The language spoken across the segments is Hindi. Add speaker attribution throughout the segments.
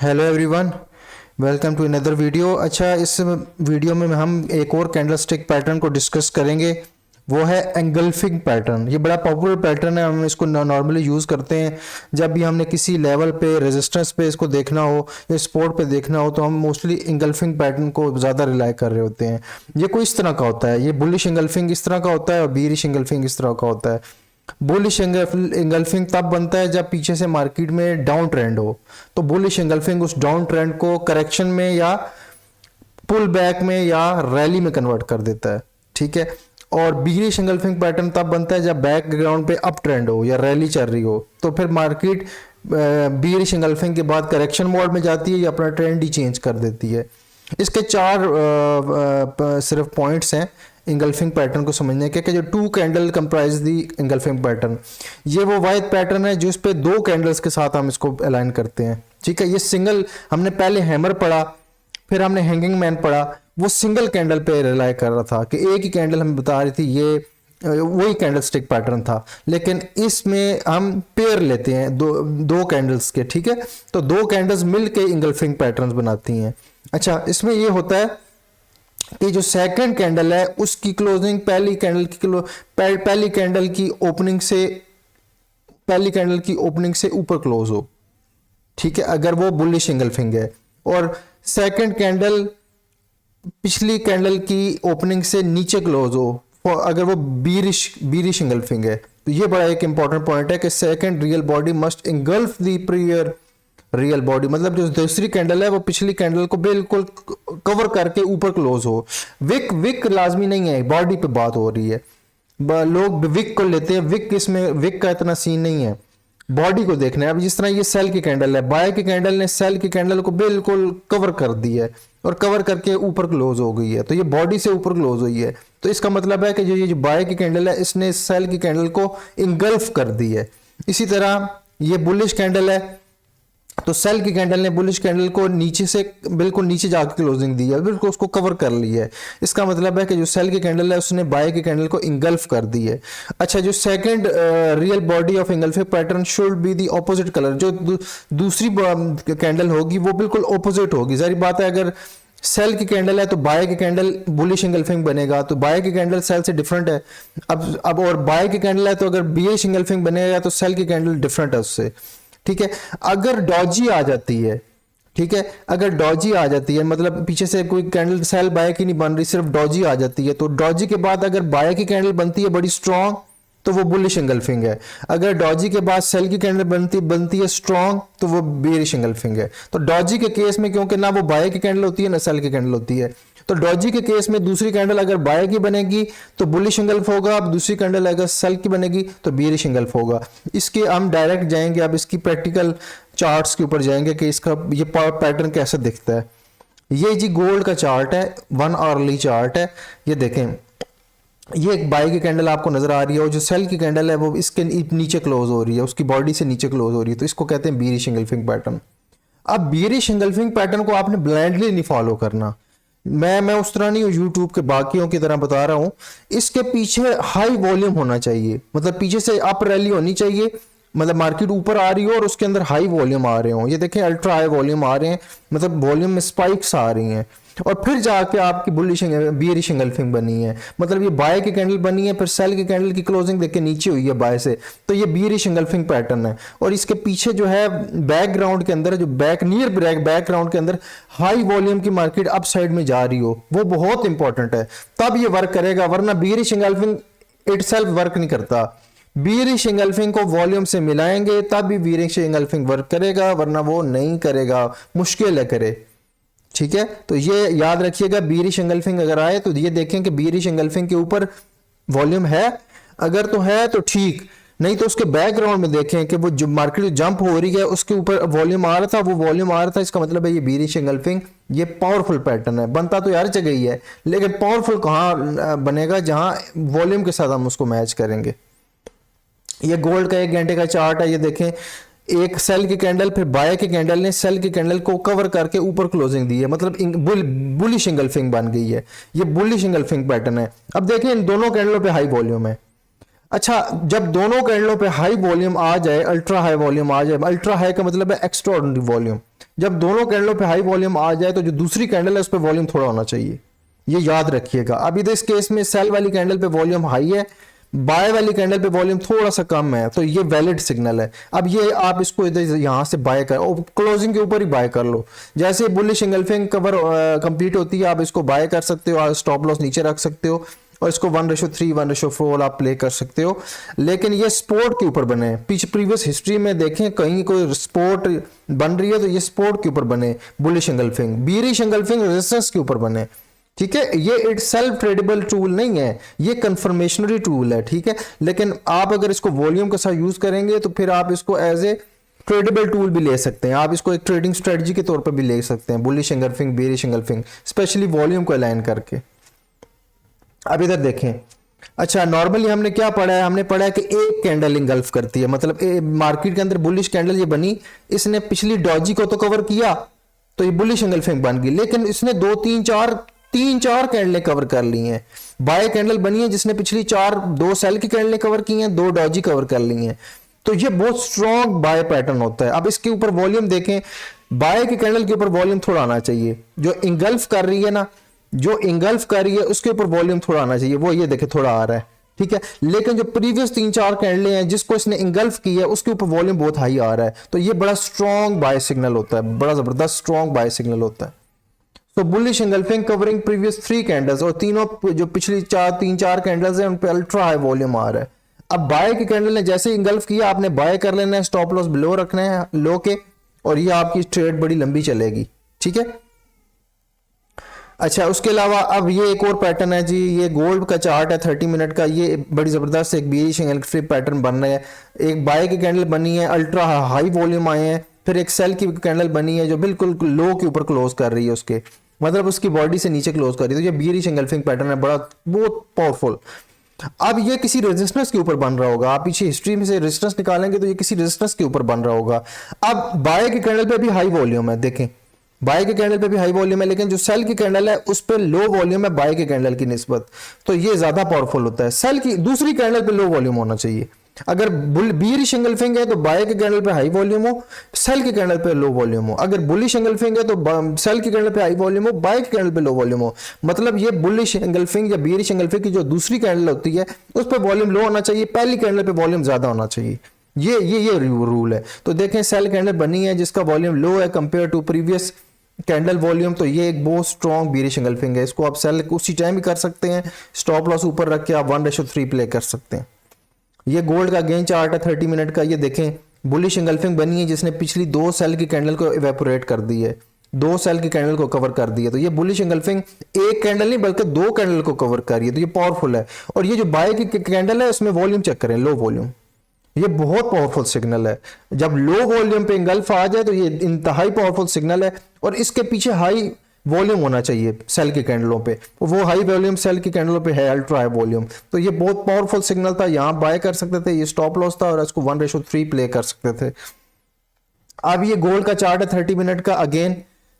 Speaker 1: Hello everyone, welcome to another video. अच्छा, इस वीडियो में हम एक और कैंडलस्टिक पैटर्न को डिस्कस करेंगे। वो है एंगल्फिंग पैटर्न। ये बड़ा पॉपुलर पैटर्न है, हम इसको नॉर्मली यूज़ करते हैं जब भी हमने किसी लेवल पे रेजिस्टेंस पे इसको देखना हो या सपोर्ट पे देखना हो, तो हम मोस्टली एंगल्फिंग पैटर्न को ज़्यादा रिलाई कर रहे होते हैं। ये कोई इस तरह का होता है, ये बुलिश एंगल्फिंग इस तरह का होता है और बीरिश एंगल्फिंग इस तरह का होता है। बुलिश एंगल्फिंग तब बनता है जब पीछे से मार्केट में डाउन ट्रेंड हो, तो बुलिश एंगल्फिंग उस डाउन ट्रेंड को करेक्शन में या पुल बैक में या रैली में कन्वर्ट कर देता है। ठीक है। और बीरिश एंगल्फिंग पैटर्न तब बनता है जब बैकग्राउंड पे अप ट्रेंड हो या रैली चल रही हो, तो फिर मार्केट बीरिश एंगल्फिंग के बाद करेक्शन मोड में जाती है या अपना ट्रेंड ही चेंज कर देती है। इसके चार सिर्फ पॉइंट्स हैं इंगल्फिंग पैटर्न को समझने के, कि जो two candle comprise the engulfing pattern. ये वो वाइड पैटर्न है जो इस पे दो कैंडल्स के साथ हम इसको अलाइन करते हैं। ठीक है। ये सिंगल, हमने पहले हैमर पढ़ा, फिर हमने हैंगिंग मैन पढ़ा, वो सिंगल कैंडल पे रिलाई कर रहा था कि एक ही कैंडल हमें बता रही थी, ये वही कैंडल स्टिक पैटर्न था। लेकिन इसमें हम पेयर लेते हैं दो कैंडल्स के। ठीक है। तो दो कैंडल्स मिलके इंगल्फिंग पैटर्न बनाती हैं। अच्छा, इसमें ये होता है कि जो सेकंड कैंडल है उसकी क्लोजिंग पहली कैंडल की ओपनिंग से ऊपर क्लोज हो। ठीक है, अगर वो बुलिश एंगल्फिंग है। और सेकंड कैंडल पिछली कैंडल की ओपनिंग से नीचे क्लोज हो, अगर वो बीरिश एंगल्फिंग है। तो ये बड़ा एक इंपॉर्टेंट पॉइंट है कि second real body must engulf the praevia real body, मतलब जो दूसरी कैंडल है वो पिछली कैंडल को बिल्कुल कवर करके ऊपर क्लोज हो। विक लाजमी नहीं है, बॉडी पे बात हो रही है। लोग विक को लेते हैं, विक का इतना सीन नहीं है, बॉडी को देखना है। अब जिस तरह ये सेल की कैंडल है, बाय की कैंडल ने सेल की कैंडल को बिल्कुल कवर कर दिया है और कवर करके ऊपर क्लोज हो गई है, तो ये बॉडी से ऊपर क्लोज हुई है। तो इसका मतलब है कि जो बाय की कैंडल है इसने सेल की कैंडल को इंगल्फ कर दी है। इसी तरह ये बुलिश कैंडल है, तो सेल की कैंडल ने बुलिश कैंडल को नीचे से बिल्कुल नीचे जाकर क्लोजिंग दी है, बिल्कुल उसको कवर कर लिया है। इसका मतलब है कि जो सेल की कैंडल है उसने बाय की कैंडल को इंगल्फ कर दी है। अच्छा, जो second real body of engulfing pattern should be the opposite colour. जो दूसरी कैंडल होगी वो बिल्कुल ऑपोजिट होगी। जारी बात है, अगर सेल की कैंडल है तो बाय की कैंडल बुलिश इंगल्फिंग बनेगा, तो बाय की कैंडल सेल से डिफरेंट है। अब और बाय की कैंडल है तो अगर बीरिश इंगल्फिंग बनेगा तो सेल की कैंडल डिफरेंट है उससे। ठीक है। अगर डॉजी आ जाती है, ठीक है, अगर डॉजी आ जाती है मतलब पीछे से कोई कैंडल सेल बाय की नहीं बन रही, सिर्फ डॉजी आ जाती है, तो डॉजी के बाद अगर बाय की कैंडल बनती है बड़ी स्ट्रांग, तो वो बुलिश इंगल्फिंग है। अगर डॉजी के बाद सेल की कैंडल बनती है स्ट्रांग, तो वो बेरिश इंगल्फिंग है। तो डॉजी के केस में क्योंकि ना वो बाय की कैंडल होती है ना सेल की कैंडल होती है, तो डॉजी के केस में दूसरी कैंडल अगर बाय की बनेगी तो बुलिश इंगल्फ होगा, अब दूसरी कैंडल अगर सेल की बनेगी तो बेरिश इंगल्फ होगा। इसके हम डायरेक्ट जाएंगे, अब इसकी प्रैक्टिकल चार्ट्स के ऊपर जाएंगे कि इसका ये पैटर्न कैसे दिखता है। ये जी गोल्ड का चार्ट है, 1 आवरली चार्ट है। ये देखें, ये एक बाय की कैंडल आपको नजर आ रही है और जो सेल की कैंडल है वो इसके नीचे क्लोज हो रही है, उसकी बॉडी से नीचे क्लोज हो रही है, तो इसको कहते हैं बीरिश इंगल्फिंग पैटर्न। अब बीरिश इंगल्फिंग पैटर्न को आपने ब्लाइंडली नहीं फॉलो करना। मैं उस तरह नहीं हूँ यूट्यूब के बाकियों की तरह बता रहा हूँ। इसके पीछे हाई वॉल्यूम होना चाहिए, मतलब पीछे से अप रैली होनी चाहिए, मतलब मार्केट ऊपर आ रही हो और उसके अंदर हाई वॉल्यूम आ रहे हो। ये देखें, अल्ट्रा हाई वॉल्यूम आ रहे हैं, मतलब वॉल्यूम में स्पाइक्स आ रही हैं, और फिर जाके आपकी बुलिश बीरिश इंगल्फिंग बनी है। मतलब ये बाय की कैंडल बनी है, फिर सेल की कैंडल की क्लोजिंग देख के नीचे हुई है बाय से, तो ये बीरिश इंगल्फिंग पैटर्न है। और इसके पीछे जो है बैकग्राउंड के अंदर, जो बैकग्राउंड के अंदर हाई वॉल्यूम की मार्केट अप साइड में जा रही हो, वो बहुत इंपॉर्टेंट है, तब ये वर्क करेगा, वरना बीरिश इंगल्फिंग इटसेल्फ वर्क नहीं करता। बीरिश इंगल्फिंग को वॉल्यूम से मिलाएंगे तब भी बीरिश इंगल्फिंग वर्क करेगा, वरना वो नहीं करेगा, मुश्किल है करे। ठीक है, तो ये याद रखिएगा। बीरिश इंगल्फिंग अगर आए तो ये देखें कि बीरिश इंगल्फिंग के ऊपर वॉल्यूम है, अगर तो है तो ठीक, नहीं तो उसके बैकग्राउंड में देखें कि वो जो मार्केट जंप हो रही है उसके ऊपर वॉल्यूम आ रहा था, वो वॉल्यूम आ रहा था, इसका मतलब है ये बीरिश इंगल्फिंग, ये पावरफुल पैटर्न है। बनता तो यार जगह ही है, लेकिन पावरफुल कहाँ बनेगा, जहां वॉल्यूम के साथ हम उसको मैच करेंगे। ये गोल्ड का 1 घंटे का चार्ट है। ये देखें, एक सेल की कैंडल, फिर बाय की कैंडल ने सेल की कैंडल को कवर करके ऊपर क्लोजिंग दी है, मतलब बुलिश इंगल्फिंग बन गई है। ये बुलिश इंगल्फिंग पैटर्न है। अब देखें, इन दोनों कैंडलों पे हाई वॉल्यूम है। अच्छा, जब दोनों कैंडलों पे हाई वॉल्यूम आ जाए, अल्ट्रा हाई वॉल्यूम आ जाए, अल्ट्रा हाई का मतलब है एक्स्ट्राऑर्डिनरी वॉल्यूम, जब दोनों कैंडलों पे हाई वॉल्यूम आ जाए तो जो दूसरी कैंडल है उस पर वॉल्यूम थोड़ा होना चाहिए, ये याद रखिएगा। अब इस केस में सेल वाली कैंडल पे वॉल्यूम हाई है, बाय वाली कैंडल पे वॉल्यूम थोड़ा सा कम है, तो ये वैलिड सिग्नल है। अब ये आप इसको इधर यहां से बाय कर और क्लोजिंग के ऊपर ही बाय कर लो। जैसे बुलिश इंगल्फिंग कवर कंप्लीट होती है आप इसको बाय कर सकते हो, स्टॉप लॉस नीचे रख सकते हो और इसको 1:3 1:4 आप प्ले कर सकते हो। लेकिन ये स्पोर्ट के ऊपर बने, पीछे प्रीवियस हिस्ट्री में देखें कहीं कोई स्पोर्ट बन रही है तो ये स्पोर्ट के ऊपर बने, bullish engulfing, bearish engulfing resistance के ऊपर बने। ठीक है, ये इट सेल्फ ट्रेडेबल टूल नहीं है, ये कंफर्मेशनरी टूल है। ठीक है, लेकिन आप अगर इसको वॉल्यूम के साथ यूज करेंगे तो फिर आप इसको एज ए ट्रेडेबल टूल भी ले सकते हैं, आप इसको एक ट्रेडिंग स्ट्रेटजी के तौर पर भी ले सकते हैं, bullish engulfing, bearish engulfing, specially volume को अलाइन करके। अब इधर देखें, अच्छा नॉर्मली हमने क्या पढ़ा है, हमने पढ़ा है कि एक कैंडल इंगल्फ करती है, मतलब मार्केट के अंदर बुलिश कैंडल ये बनी, इसने पिछली डॉजी को तो कवर किया तो ये बुलिश इंगल्फिंग बन गई, लेकिन इसने तीन चार कैंडलें कवर कर ली हैं। बाय कैंडल बनी है जिसने पिछली दो सेल की कैंडलें कवर की हैं, 2 डॉजी कवर कर ली हैं, तो ये बहुत स्ट्रॉन्ग बाय पैटर्न होता है। अब इसके ऊपर वॉल्यूम देखें, बाय की कैंडल के ऊपर वॉल्यूम थोड़ा आना चाहिए, जो इंगल्फ कर रही है ना, जो इंगल्फ कर रही है उसके ऊपर वॉल्यूम थोड़ा आना चाहिए, वो ये देखे थोड़ा आ रहा है। ठीक है, लेकिन जो प्रीवियस 3-4 कैंडलें हैं जिसको इसने इंगल्फ की है उसके ऊपर वॉल्यूम बहुत हाई आ रहा है, तो ये बड़ा स्ट्रॉन्ग बाय सिग्नल होता है, बड़ा जबरदस्त स्ट्रॉन्ग बाय सिग्नल होता है। तो bullish engulfing covering previous 3 candles, और तीनों जो पिछली 3-4 कैंडल्स हैं उन पे अल्ट्रा हाई वॉल्यूम आ रहा है। अब बाय की कैंडल ने जैसे इंगल्फ किया आपने बाय कर लेना है, स्टॉप लॉस बिलो रखना है लो के, और ये आपकी ट्रेड बड़ी लंबी चलेगी। ठीक है, अच्छा उसके अलावा अब ये एक और पैटर्न है जी, ये गोल्ड का चार्ट है 30 मिनट का, ये बड़ी जबरदस्त एक बीरिश इंगल्फिंग पैटर्न बन रहा है। एक बाय की कैंडल बनी है, अल्ट्रा हाई वॉल्यूम आए हैं, फिर एक सेल की कैंडल बनी है जो बिल्कुल लो के ऊपर क्लोज कर रही है, उसके मतलब उसकी बॉडी से नीचे क्लोज कर रही है, तो ये बीरिश इंगल्फिंग पैटर्न है, बड़ा बहुत पावरफुल। अब ये किसी रेजिस्टेंस के ऊपर बन रहा होगा, आप पीछे हिस्ट्री में से रेजिस्टेंस निकालेंगे तो ये किसी रेजिस्टेंस के ऊपर बन रहा होगा। अब बाय की कैंडल पे भी हाई वॉल्यूम है, देखें बाय के कैंडल पे भी हाई वॉल्यूम है, लेकिन जो सेल की कैंडल है उस पे लो वॉल्यूम है बाय के कैंडल की निस्बत, तो ये ज्यादा पावरफुल होता है। सेल की दूसरी कैंडल पे लो वॉल्यूम होना चाहिए। अगर बीरिश इंगल्फिंग है तो बाय के कैंडल पे हाई वॉल्यूम हो, सेल की कैंडल पे लो वॉल्यूम हो। अगर बुलिश इंगल्फिंग है तो सेल की कैंडल पे हाई वॉल्यूम हो, बाय की कैंडल पे लो वॉल्यूम हो। मतलब ये बुलिश इंगल्फिंग या बीरिश इंगल्फिंग की जो दूसरी कैंडल होती है उस पर वॉल्यूम लो होना चाहिए, पहली कैंडल पे वॉल्यूम ज्यादा होना चाहिए। ये रूल है। तो देखें सेल कैंडल बनी है जिसका वॉल्यूम लो है compare to previous candle volume, तो ये एक बहुत स्ट्रॉन्ग बीरिश इंगल्फिंग है। इसको आप सेल उसी टाइम भी कर सकते हैं, स्टॉप लॉस ऊपर रख के आप 1:3 प्ले कर सकते हैं। ये गोल्ड का गेन चार्ट है 30 मिनट का, ये देखें बुलिश इंगल्फिंग बनी है जिसने पिछली 2 सेल की कैंडल को इवेपोरेट कर दी है, 2 सेल की कैंडल को कवर कर दी है। तो ये बुलिश इंगल्फिंग एक कैंडल नहीं बल्कि 2 कैंडल को कवर कर रही है, तो ये पावरफुल है। और ये जो बाय की कैंडल है उसमें वॉल्यूम चेक करें, लो वॉल्यूम, ये बहुत पावरफुल सिग्नल है। जब लो वॉल्यूम पे इंगल्फ आ जाए तो ये इंतहाई पावरफुल सिग्नल है, और इसके पीछे हाई वॉल्यूम होना चाहिए सेल की कैंडलों पे, वो हाई वॉल्यूम सेल की कैंडलों पे है, अल्ट्रा हाई वॉल्यूम, तो ये बहुत पावरफुल सिग्नल था। यहाँ बाय कर सकते थे, ये स्टॉप लॉस था, और इसको 1:3 प्ले कर सकते थे। अब ये गोल्ड का चार्ट है 30 मिनट का, अगेन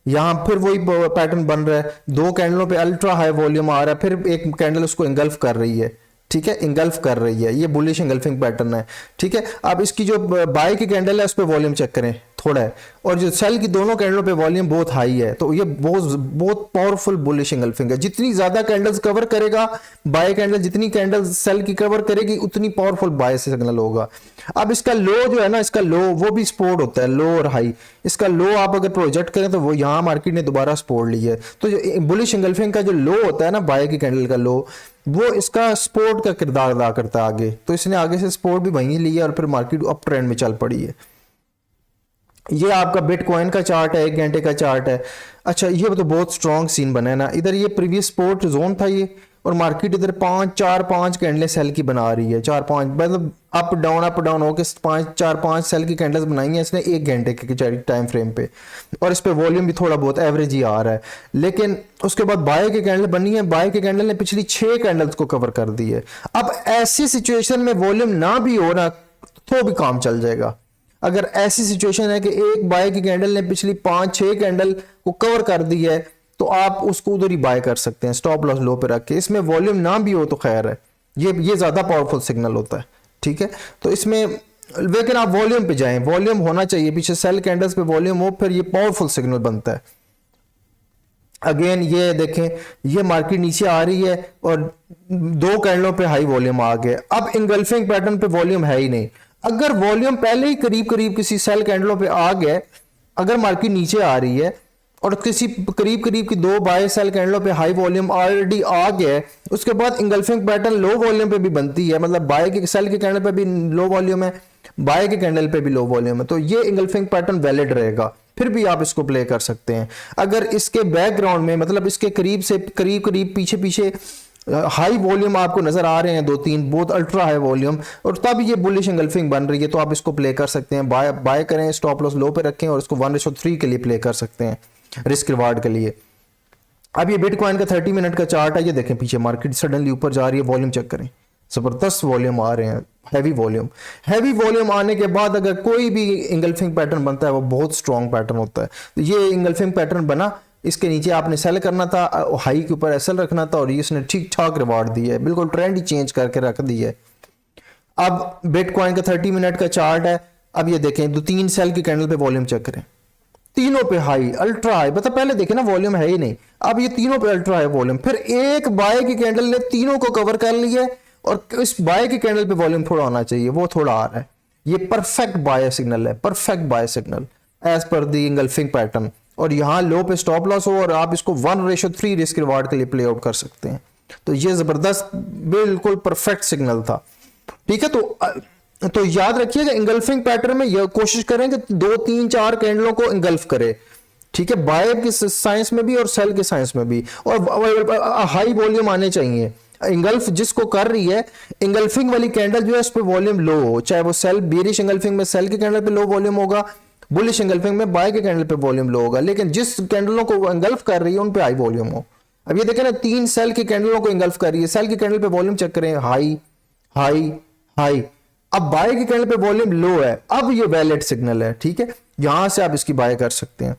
Speaker 1: यहां फिर वही पैटर्न बन रहा है, 2 कैंडलों पे अल्ट्रा हाई वॉल्यूम आ रहा है, फिर एक कैंडल उसको इंगल्फ कर रही है। ठीक है, इंगल्फ कर रही है, ये बुलिश इंगल्फिंग पैटर्न है। ठीक है, अब इसकी जो बाय की कैंडल है उस पर वॉल्यूम चेक करें, थोड़ा है, और जो सेल की दोनों कैंडलों पे वॉल्यूम बहुत हाई है, तो ये बहुत पावरफुल बुलिश इंगल्फिंग है। जितनी ज्यादा कैंडल्स कवर करेगा बाय कैंडल, जितनी कैंडल्स सेल की कवर करेगी उतनी पावरफुल बाय सिग्नल होगा। अब इसका लो जो है ना, इसका लो वो भी सपोर्ट होता है, लो और हाई। इसका लो आप अगर प्रोजेक्ट करें तो वो यहाँ मार्केट ने दोबारा सपोर्ट ली है, तो जो बुलिश इंगल्फिंग का जो लो होता है ना, बाय की कैंडल का लो, वो इसका सपोर्ट का किरदार अदा करता है आगे, तो इसने आगे से सपोर्ट भी वहीं लिया और फिर मार्केट अप ट्रेंड में चल पड़ी है। ये आपका बिटकॉइन का चार्ट है, 1 घंटे का चार्ट है। अच्छा ये तो बहुत स्ट्रॉन्ग सीन बना है ना, इधर ये प्रीवियस सपोर्ट जोन था ये, और मार्केट इधर 4-5 कैंडलें सेल की बना रही है, 4-5 मतलब अप डाउन होकर 4-5 सेल की कैंडल्स बनाई हैं इसने 1 घंटे के टाइम फ्रेम पे, और इस पे वॉल्यूम भी थोड़ा बहुत एवरेज ही आ रहा है। लेकिन उसके बाद बाय की कैंडल बनी है, बाय की कैंडल ने पिछली 6 कैंडल्स को कवर कर दी है। अब ऐसी सिचुएशन में वॉल्यूम ना भी हो ना तो भी काम चल जाएगा। अगर ऐसी सिचुएशन है कि एक बाय की कैंडल ने पिछली 5-6 कैंडल को कवर कर दी है तो आप उसको उधर ही बाय कर सकते हैं, स्टॉप लॉस लो पे रख के। इसमें वॉल्यूम ना भी हो तो खैर है, ये ज्यादा पावरफुल सिग्नल होता है। ठीक है, तो इसमें लेकिन आप वॉल्यूम पे जाएं, वॉल्यूम होना चाहिए पीछे सेल कैंडल्स पे वॉल्यूम हो, फिर ये पावरफुल सिग्नल बनता है। अगेन ये देखें, ये मार्केट नीचे आ रही है और 2 कैंडलों पे हाई वॉल्यूम आ गए। अब इंगल्फिंग पैटर्न पे वॉल्यूम है ही नहीं। अगर वॉल्यूम पहले ही करीब करीब किसी सेल कैंडलों पे आ गए, अगर मार्केट नीचे आ रही है और किसी करीब करीब की 2 बाय सेल कैंडलों पे हाई वॉल्यूम ऑलरेडी आ गया, उसके बाद इंगल्फिंग पैटर्न लो वॉल्यूम पे भी बनती है, मतलब बाय के सेल के कैंडल पे भी लो वॉल्यूम है, बाय के कैंडल पे भी लो वॉल्यूम है, तो ये इंगल्फिंग पैटर्न वैलिड रहेगा, फिर भी आप इसको प्ले कर सकते हैं। अगर इसके बैकग्राउंड में, मतलब इसके करीब से करीब करीब पीछे पीछे हाई वॉल्यूम आपको नजर आ रहे हैं 2-3 बहुत अल्ट्रा हाई वॉल्यूम, और तब ये बुलिश इंगल्फिंग बन रही है, तो आप इसको प्ले कर सकते हैं। बाय करें, स्टॉप लॉस लो पे रखें और इसको 1:3 के लिए प्ले कर सकते हैं रिस्क रिवार्ड के लिए। अब ये बिटकॉइन का 30 मिनट का चार्ट है, ये देखें पीछे मार्केट सडनली ऊपर जा रही है, वॉल्यूम चेक करें, जबरदस्त वॉल्यूम आ रहे हैं, हैवी वॉल्यूम। हैवी वॉल्यूम आने के बाद अगर कोई भी इंगल्फिंग पैटर्न बनता है वो बहुत स्ट्रॉन्ग पैटर्न होता है। तो ये इंगल्फिंग पैटर्न बना, इसके नीचे आपने सेल करना था, हाई के ऊपर एसएल रखना था, और इसने ठीक ठाक रिवार्ड दिया है, बिल्कुल ट्रेंड ही चेंज करके रख दी है। अब बिटकॉइन का 30 मिनट का चार्ट है, अब ये देखें 2-3 सेल की कैंडल पे वॉल्यूम चेक करें, तीनों पे हाई, अल्ट्रा हाई, मतलब पहले देखे ना वॉल्यूम है ही नहीं, अब ये तीनों पे अल्ट्रा हाई वॉल्यूम। फिर एक बाय की कैंडल ने तीनों को कवर कर लिया, और इस बाय की कैंडल पे वॉल्यूम थोड़ा होना चाहिए, वो थोड़ा आ रहा है। ये परफेक्ट बाय सिग्नल है, perfect buy signal as per the engulfing pattern. और यहां लो पे स्टॉप लॉस हो और आप इसको 1:3 रिस्क रिवार्ड के लिए प्ले आउट कर सकते हैं। तो ये जबरदस्त बिल्कुल परफेक्ट सिग्नल था, ठीक है। तो याद रखिएगा इंगल्फिंग पैटर्न में यह कोशिश करें कि 2-3-4 कैंडलों को इंगल्फ करे, ठीक है, बाय की साइंस में भी और सेल के साइंस में भी, और हाई वॉल्यूम आने चाहिए। इंगल्फ जिसको कर रही है, इंगल्फिंग वाली कैंडल जो है उस पर वॉल्यूम लो हो, चाहे वो सेल बेरिश इंगल्फिंग में सेल के कैंडल पे लो वॉल्यूम होगा, बुलिश इंगल्फिंग में बाय के कैंडल पे वॉल्यूम लो होगा, लेकिन जिस कैंडलों को इंगल्फ कर रही है उन पे हाई वॉल्यूम हो। अब ये देखें ना, 3 सेल की कैंडलों को इंगल्फ कर रही है, सेल की कैंडल पे वॉल्यूम चेक करें, हाई हाई हाई। अब बाय की कैंडल पे वॉल्यूम लो है, अब ये वैलिड सिग्नल है, ठीक है, यहां से आप इसकी बाय कर सकते हैं।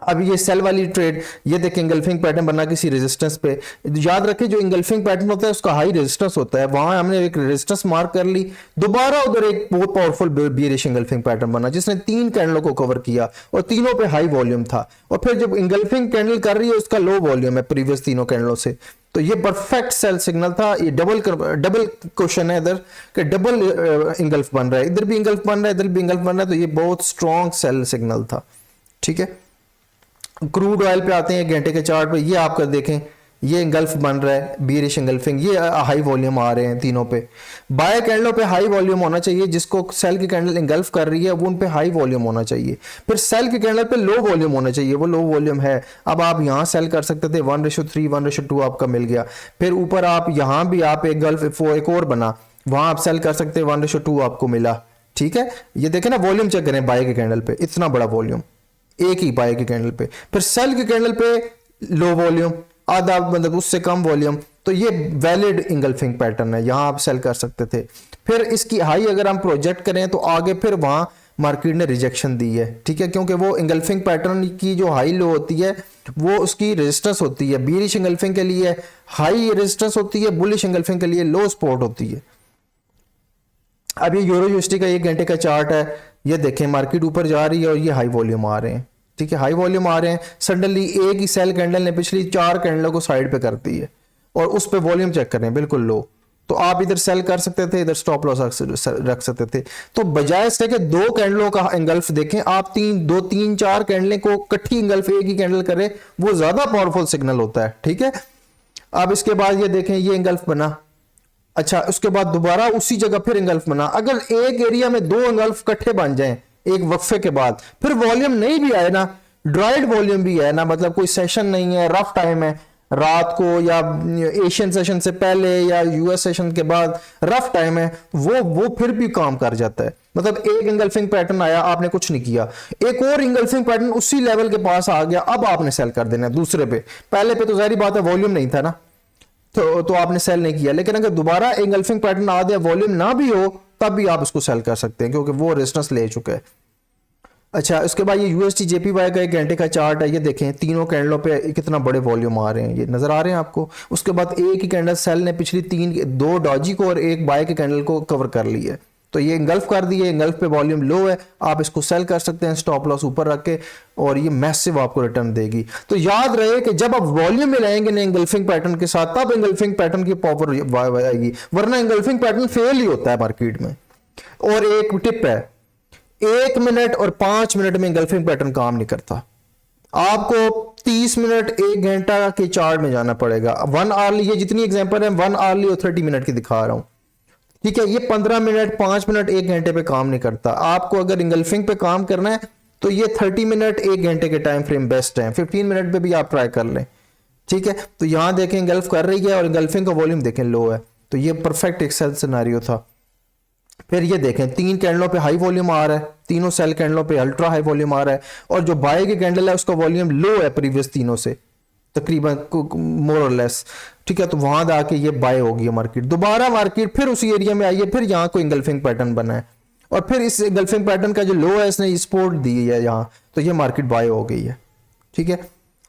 Speaker 1: अब ये सेल वाली ट्रेड, ये देखें इंगल्फिंग पैटर्न बना किसी रेजिस्टेंस पे, याद रखें जो इंगल्फिंग पैटर्न होता है उसका हाई रेजिस्टेंस होता है, वहां हमने एक रेजिस्टेंस मार्क कर ली, दोबारा उधर एक बहुत पावरफुल बियरिश इंगल्फिंग पैटर्न बना जिसने 3 कैंडलों को कवर किया और तीनों पे हाई वॉल्यूम था, और फिर जब इंगल्फिंग कैंडल कर रही है उसका लो वॉल्यूम है प्रीवियस तीनों कैंडलों से, तो ये परफेक्ट सेल सिग्नल था। ये डबल क्वेश्चन है इधर कि डबल इंगल्फ बन रहा है, इधर भी इंगल्फ बन रहा है, इधर भी इंगल्फ बन रहा है, तो ये बहुत स्ट्रॉन्ग सेल सिग्नल था, ठीक है। क्रूड ऑयल पे आते हैं घंटे के चार्ट पे, ये आपका देखें ये इंगल्फ बन रहा है, बीरिश इंगल्फिंग, ये हाई वॉल्यूम आ रहे हैं तीनों पे। बाय कैंडलों पे हाई वॉल्यूम होना चाहिए, जिसको सेल की कैंडल इंगल्फ कर रही है वो उन पे हाई वॉल्यूम होना चाहिए। फिर सेल की कैंडल पे लो वॉल्यूम होना चाहिए, वो लो वॉल्यूम है। अब आप यहाँ सेल कर सकते थे, 1:3 1:2 आपका मिल गया। फिर ऊपर आप यहाँ भी आप एक गल्फ एक और बना, वहां आप सेल कर सकते 1:2 आपको मिला, ठीक है। ये देखें ना वॉल्यूम चेक करें बाय के कैंडल पे, इतना बड़ा वॉल्यूम एक ही बाय के कैंडल पे। फिर सेल के कैंडल पे लो वॉल्यूम, आधा मतलब उससे कम वॉल्यूम, तो ये वैलिड इंगल्फिंग पैटर्न है, यहां आप सेल कर सकते थे। फिर इसकी हाई अगर हम प्रोजेक्ट करें तो आगे फिर वहां मार्केट ने रिजेक्शन दी है, ठीक है, क्योंकि वो इंगल्फिंग पैटर्न की जो हाई लो होती है वो उसकी रेजिस्टेंस होती है, बीरिश इंगल्फिंग के लिए हाई रेजिस्टेंस होती है, बुलिश इंगल्फिंग के लिए लो सपोर्ट होती है। अब ये यूरो यूएसडी का 1 घंटे का चार्ट है, ये देखें मार्केट ऊपर जा रही है और ये हाई वॉल्यूम आ रहे हैं, ठीक है, हाई वॉल्यूम आ रहे हैं। सडनली एक ही सेल कैंडल ने पिछली 4 कैंडलों को साइड पे कर दी है और उस पे वॉल्यूम चेक करें बिल्कुल लो, तो आप इधर सेल कर सकते थे, इधर स्टॉप लॉस रख सकते थे। तो बजाय इसके कि 2 कैंडलों का इंगल्फ देखें, आप 3-4 कैंडलें को इकट्ठी इंगल्फ एक ही कैंडल करे, वो ज्यादा पावरफुल सिग्नल होता है, ठीक है। अब इसके बाद ये देखें ये इंगल्फ बना, अच्छा उसके बाद दोबारा उसी जगह फिर इंगल्फ बना। अगर एक एरिया में 2 इंगल्फ इकट्ठे बन जाएं एक वक्फे के बाद, फिर वॉल्यूम नहीं भी आए ना, ड्राइड वॉल्यूम भी है ना, मतलब कोई सेशन नहीं है, रफ टाइम है, रात को या एशियन सेशन से पहले या यूएस सेशन के बाद रफ टाइम है, वो फिर भी काम कर जाता है। मतलब एक इंगल्फिंग पैटर्न आया, आपने कुछ नहीं किया, एक और इंगल्फिंग पैटर्न उसी लेवल के पास आ गया, अब आपने सेल कर देना दूसरे पे। पहले पे तो जाहिर बात है वॉल्यूम नहीं था ना, तो आपने सेल नहीं किया, लेकिन अगर दोबारा इंगल्फिंग पैटर्न आ गया, वॉल्यूम ना भी हो, तब भी आप उसको सेल कर सकते हैं क्योंकि वो रेजिस्टेंस ले चुका है। अच्छा उसके बाद ये यूएसडी जेपीवाई का 1 घंटे का चार्ट है, ये देखें तीनों कैंडलों पे कितना बड़े वॉल्यूम आ रहे हैं, ये नजर आ रहे हैं आपको। उसके बाद एक ही कैंडल सेल ने पिछली 2 डॉजी को और एक बाय के कैंडल को कवर कर ली है, तो ये इंगल्फ कर दिए, इंगल्फ पे वॉल्यूम लो है, आप इसको सेल कर सकते हैं स्टॉप लॉस ऊपर रख के, और ये मैसिव आपको रिटर्न देगी। तो याद रहे कि जब आप वॉल्यूम मिलाएंगे ना इंगल्फिंग पैटर्न के साथ, तब इंगल्फिंग पैटर्न की पावर आएगी, वरना इंगल्फिंग पैटर्न फेल ही होता है मार्केट में। और एक टिप है, 1 मिनट और 5 मिनट में इंगल्फिंग पैटर्न काम नहीं करता, आपको 30 मिनट 1 घंटा के चार्ट में जाना पड़ेगा। 1 आवर्ली, ये जितनी एग्जांपल है 1 आवर्ली और 30 मिनट की दिखा रहा हूं, ठीक है। ये 15 मिनट 5 मिनट 1 घंटे पे काम नहीं करता। आपको अगर इंगल्फिंग पे काम करना है तो ये 30 मिनट 1 घंटे के टाइम फ्रेम बेस्ट है। 15 मिनट पे भी आप ट्राई कर लें, ठीक है। तो यहां देखें इंगल्फ कर रही है और इंगल्फिंग का वॉल्यूम देखें लो है, तो ये परफेक्ट एक सेल सिनेरियो था। फिर ये देखें 3 कैंडलों पे हाई वॉल्यूम आ रहा है, तीनों सेल कैंडलों पे अल्ट्रा हाई वॉल्यूम आ रहा है, और जो बाय की कैंडल है उसका वॉल्यूम लो है प्रीवियस तीनों से तकरीबन मोर और लेस, ठीक है। तो वहां आके ये बाय होगी मार्केट, दोबारा मार्केट फिर उसी एरिया में आई है, फिर यहाँ कोई इंगल्फिंग पैटर्न बना है, और फिर इस इंगल्फिंग पैटर्न का जो लो है इसने सपोर्ट दी है यहाँ, तो ये मार्केट बाय हो गई है, ठीक है।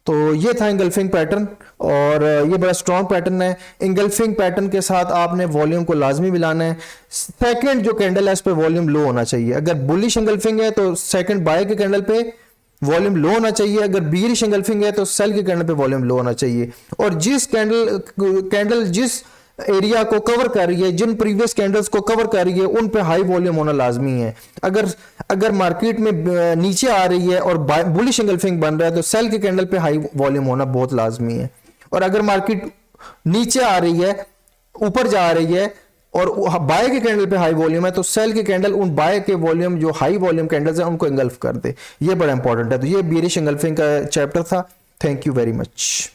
Speaker 1: तो ये था इंगल्फिंग पैटर्न, और ये बड़ा स्ट्रॉन्ग पैटर्न है। इंगल्फिंग पैटर्न के साथ आपने वॉल्यूम को लाजमी मिलाना है। सेकंड जो कैंडल है इस पे वॉल्यूम लो होना चाहिए। अगर बुलिश इंगल्फिंग है तो सेकंड बाय के कैंडल पे वॉल्यूम लो होना चाहिए, अगर बीरिश इंगल्फिंग है तो सेल के कैंडल पे वॉल्यूम लो होना चाहिए। और जिस कैंडल जिस एरिया को कवर कर रही है, जिन प्रीवियस कैंडल्स को कवर कर रही है, उन पे हाई वॉल्यूम होना लाजमी है। अगर मार्केट में नीचे आ रही है और बुलिश इंगल्फिंग बन रहा है तो सेल के कैंडल पे हाई वॉल्यूम होना बहुत लाजमी है। और अगर मार्केट नीचे आ रही है, ऊपर जा रही है और बाय के कैंडल पे हाई वॉल्यूम है, तो सेल के कैंडल उन बाय के वॉल्यूम जो हाई वॉल्यूम कैंडल्स हैं उनको इंगल्फ कर दे। ये बड़ा इंपॉर्टेंट है। तो ये बीरिश इंगल्फिंग का चैप्टर था। Thank you very much.